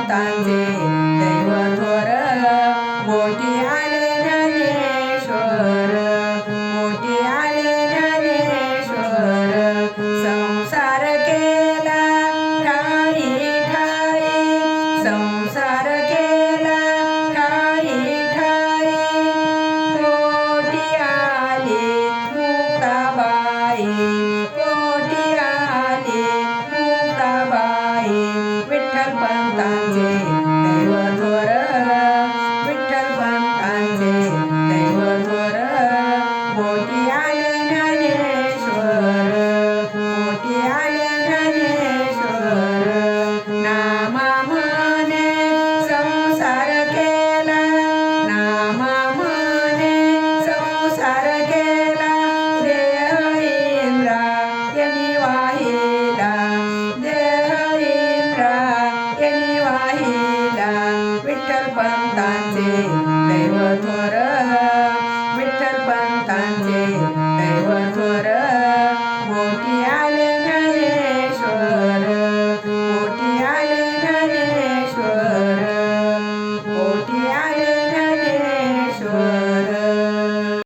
पंतांचे दैव थोर पोटी आले ज्ञानेश्वर पोटी आले ज्ञानेश्वर संसार केला ठाई ठाई संसार केला ठाई ठाई पोटी आले मुक्ताबाई पोटी आले मुक्ताबाई विठ्ठल पंतांचे दैव थोर विठ्ठल पंतांचे दैव थोर पोटी आले ज्ञानेश्वर पोटी आले ज्ञानेश्वर नामा म्हणे संसार केला नामा म्हणे संसार केला देह इंद्रायणी वाहिला देह इंद्रायणी वाहिला विठ्ठल पंतांचे दैव थोर विठ्ठल पंतांचे दैव थोर